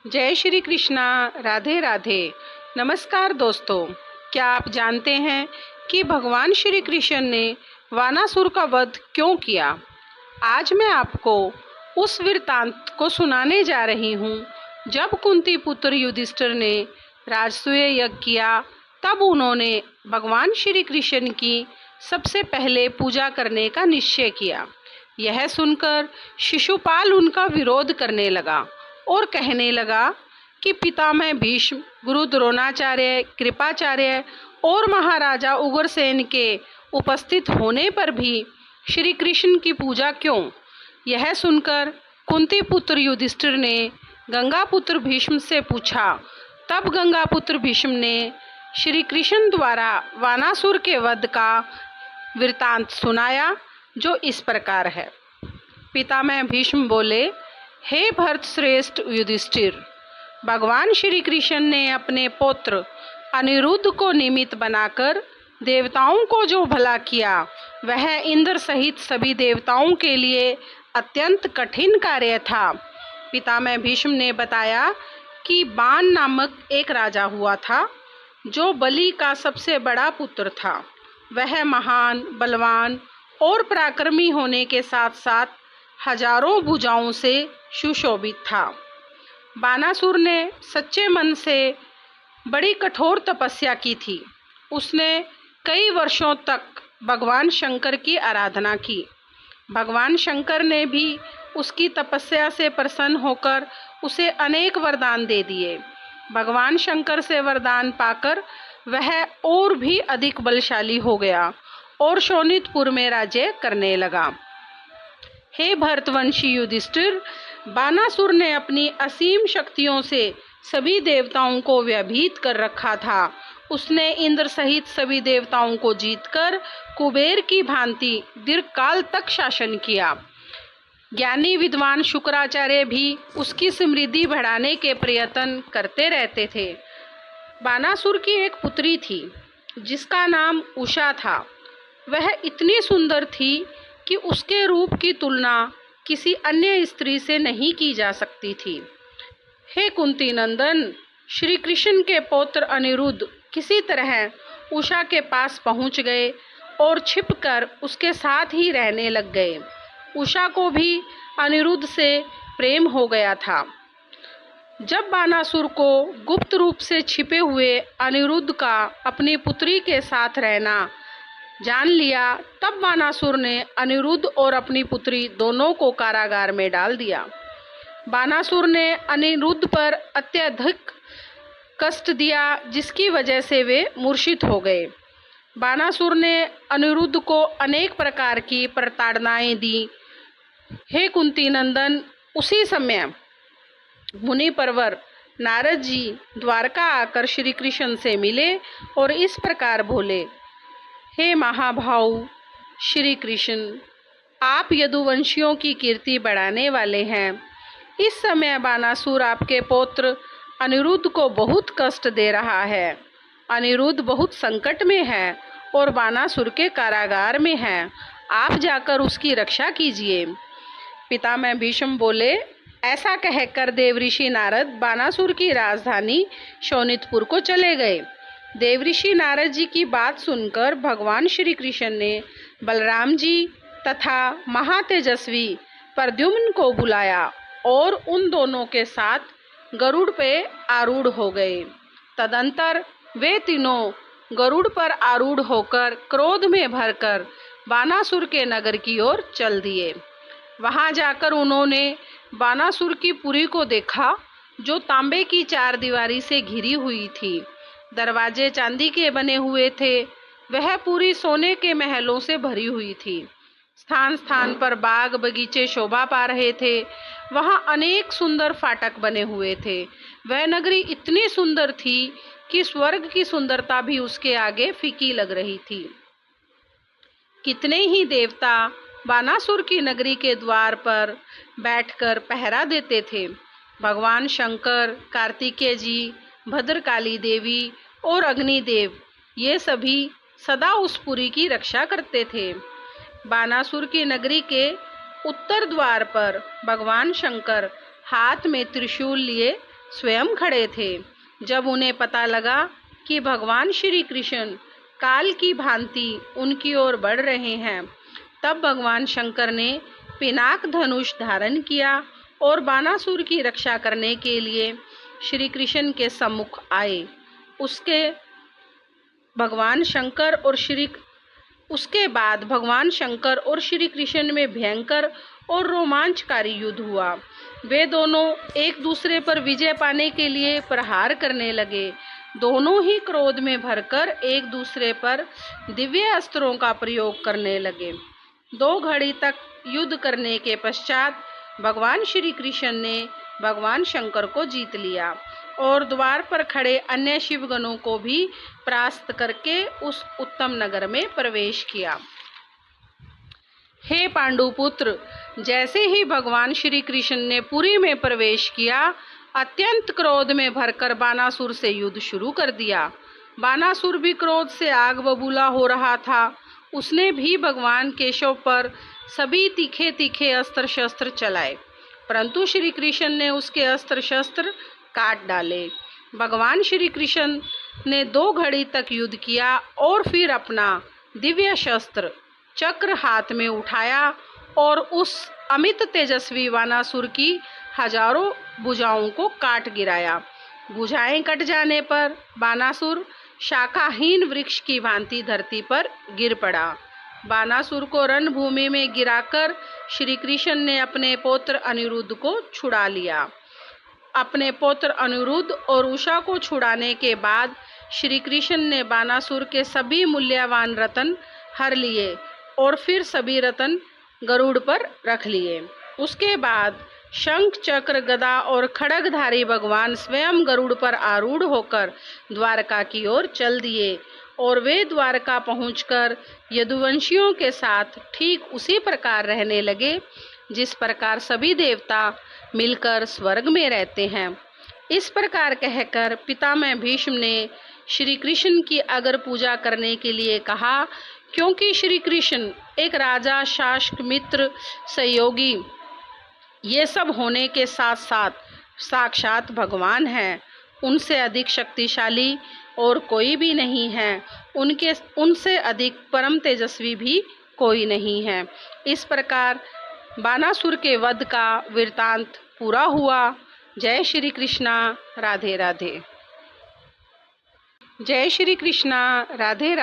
जय श्री कृष्णा। राधे राधे। नमस्कार दोस्तों, क्या आप जानते हैं कि भगवान श्री कृष्ण ने वानासुर का वध क्यों किया? आज मैं आपको उस वृत्तांत को सुनाने जा रही हूँ जब कुंती पुत्र युधिष्ठिर ने राजसूय यज्ञ किया। तब उन्होंने भगवान श्री कृष्ण की सबसे पहले पूजा करने का निश्चय किया। यह सुनकर शिशुपाल उनका विरोध करने लगा और कहने लगा कि पितामह भीष्म, गुरु द्रोणाचार्य, कृपाचार्य और महाराजा उग्रसेन के उपस्थित होने पर भी श्री कृष्ण की पूजा क्यों? यह सुनकर कुंती पुत्र युधिष्ठिर ने गंगापुत्र भीष्म से पूछा। तब गंगापुत्र भीष्म ने श्री कृष्ण द्वारा वानासुर के वध का वृत्तांत सुनाया, जो इस प्रकार है। पितामह भीष्म बोले, हे भरत श्रेष्ठ युधिष्ठिर, भगवान श्री कृष्ण ने अपने पुत्र अनिरुद्ध को निमित्त बनाकर देवताओं को जो भला किया, वह इंद्र सहित सभी देवताओं के लिए अत्यंत कठिन कार्य था। पितामह भीष्म ने बताया कि बान नामक एक राजा हुआ था, जो बलि का सबसे बड़ा पुत्र था। वह महान, बलवान और पराक्रमी होने के साथ साथ हजारों भुजाओं से सुशोभित था। बानासुर ने सच्चे मन से बड़ी कठोर तपस्या की थी। उसने कई वर्षों तक भगवान शंकर की आराधना की। भगवान शंकर ने भी उसकी तपस्या से प्रसन्न होकर उसे अनेक वरदान दे दिए। भगवान शंकर से वरदान पाकर वह और भी अधिक बलशाली हो गया और शोणितपुर में राज्य करने लगा। हे भरतवंशी युधिष्ठिर, बानासुर ने अपनी असीम शक्तियों से सभी देवताओं को व्याभीत कर रखा था। उसने इंद्र सहित सभी देवताओं को जीतकर कुबेर की भांति दीर्घकाल तक शासन किया। ज्ञानी विद्वान शुक्राचार्य भी उसकी समृद्धि बढ़ाने के प्रयत्न करते रहते थे। बानासुर की एक पुत्री थी जिसका नाम उषा था। वह इतनी सुंदर थी कि उसके रूप की तुलना किसी अन्य स्त्री से नहीं की जा सकती थी। हे कुंती नंदन, श्री कृष्ण के पुत्र अनिरुद्ध किसी तरह उषा के पास पहुंच गए और छिपकर उसके साथ ही रहने लग गए। उषा को भी अनिरुद्ध से प्रेम हो गया था। जब बानासुर को गुप्त रूप से छिपे हुए अनिरुद्ध का अपनी पुत्री के साथ रहना जान लिया, तब बानासुर ने अनिरुद्ध और अपनी पुत्री दोनों को कारागार में डाल दिया। बानासुर ने अनिरुद्ध पर अत्यधिक कष्ट दिया, जिसकी वजह से वे मूर्छित हो गए। बानासुर ने अनिरुद्ध को अनेक प्रकार की प्रताड़नाएं दी। हे कुंती नंदन, उसी समय मुनि परवर नारद जी द्वारका आकर श्री कृष्ण से मिले और इस प्रकार बोले, हे महाभाऊ श्री कृष्ण, आप यदुवंशियों की कीर्ति बढ़ाने वाले हैं। इस समय बानासुर आपके पुत्र अनिरुद्ध को बहुत कष्ट दे रहा है। अनिरुद्ध बहुत संकट में है और बानासुर के कारागार में है। आप जाकर उसकी रक्षा कीजिए। पितामह भीष्म बोले, ऐसा कहकर देवऋषि नारद बानासुर की राजधानी शोणितपुर को चले गए। देवऋषि नारद जी की बात सुनकर भगवान श्री कृष्ण ने बलराम जी तथा महातेजस्वी प्रद्युम्न को बुलाया और उन दोनों के साथ गरुड़ पे आरूढ़ हो गए। तदंतर वे तीनों गरुड़ पर आरूढ़ होकर क्रोध में भरकर बानासुर के नगर की ओर चल दिए। वहां जाकर उन्होंने बानासुर की पुरी को देखा, जो तांबे की चार दीवारी से घिरी हुई थी। दरवाजे चांदी के बने हुए थे। वह पूरी सोने के महलों से भरी हुई थी। स्थान स्थान पर बाग बगीचे शोभा पा रहे थे। वहां अनेक सुंदर फाटक बने हुए थे। वह नगरी इतनी सुंदर थी कि स्वर्ग की सुंदरता भी उसके आगे फीकी लग रही थी। कितने ही देवता बानासुर की नगरी के द्वार पर बैठकर पहरा देते थे। भगवान शंकर, कार्तिकेय जी, भद्रकाली देवी और अग्निदेव, ये सभी सदा उस पुरी की रक्षा करते थे। बानासुर की नगरी के उत्तर द्वार पर भगवान शंकर हाथ में त्रिशूल लिए स्वयं खड़े थे। जब उन्हें पता लगा कि भगवान श्री कृष्ण काल की भांति उनकी ओर बढ़ रहे हैं, तब भगवान शंकर ने पिनाक धनुष धारण किया और बानासुर की रक्षा करने के लिए श्री कृष्ण के सम्मुख आए। उसके बाद भगवान शंकर और श्री कृष्ण में भयंकर और रोमांचकारी युद्ध हुआ। वे दोनों एक दूसरे पर विजय पाने के लिए प्रहार करने लगे। दोनों ही क्रोध में भरकर एक दूसरे पर दिव्य अस्त्रों का प्रयोग करने लगे। 2 घड़ी तक युद्ध करने के पश्चात भगवान श्री कृष्ण ने भगवान शंकर को जीत लिया और द्वार पर खड़े अन्य शिवगणों को भी परास्त करके उस उत्तम नगर में प्रवेश किया। हे पांडुपुत्र, जैसे ही भगवान श्री कृष्ण ने पुरी में प्रवेश किया, अत्यंत क्रोध में भरकर बानासुर से युद्ध शुरू कर दिया। बानासुर भी क्रोध से आग बबूला हो रहा था। उसने भी भगवान केशव पर सभी तीखे तीखे अस्त्र शस्त्र चलाए, परंतु श्री कृष्ण ने उसके अस्त्र शस्त्र काट डाले। भगवान श्री कृष्ण ने 2 घड़ी तक युद्ध किया और फिर अपना दिव्य शस्त्र चक्र हाथ में उठाया और उस अमित तेजस्वी वानासुर की हजारों भुजाओं को काट गिराया। भुजाएं कट जाने पर बानासुर शाखाहीन वृक्ष की भांति धरती पर गिर पड़ा। बानासुर को रणभूमि में गिराकर श्री कृष्ण ने अपने पौत्र अनिरुद्ध को छुड़ा लिया। अपने पौत्र अनिरुद्ध और उषा को छुड़ाने के बाद श्री कृष्ण ने बानासुर के सभी मूल्यवान रत्न हर लिए और फिर सभी रत्न गरुड़ पर रख लिए। उसके बाद शंख चक्र गदा और खड्गधारी भगवान स्वयं गरुड़ पर आरूढ़ होकर द्वारका की ओर चल दिए और वे द्वारका पहुंचकर यदुवंशियों के साथ ठीक उसी प्रकार रहने लगे जिस प्रकार सभी देवता मिलकर स्वर्ग में रहते हैं। इस प्रकार कहकर पितामह भीष्म ने श्री कृष्ण की अगर पूजा करने के लिए कहा, क्योंकि श्री कृष्ण एक राजा, शासक, मित्र, सहयोगी, ये सब होने के साथ साथ साक्षात भगवान हैं। उनसे अधिक शक्तिशाली और कोई भी नहीं है। उनसे अधिक परम तेजस्वी भी कोई नहीं है। इस प्रकार बानासुर के वध का वृतांत पूरा हुआ। जय श्री कृष्णा, राधे राधे। जय श्री कृष्णा, राधे राधे।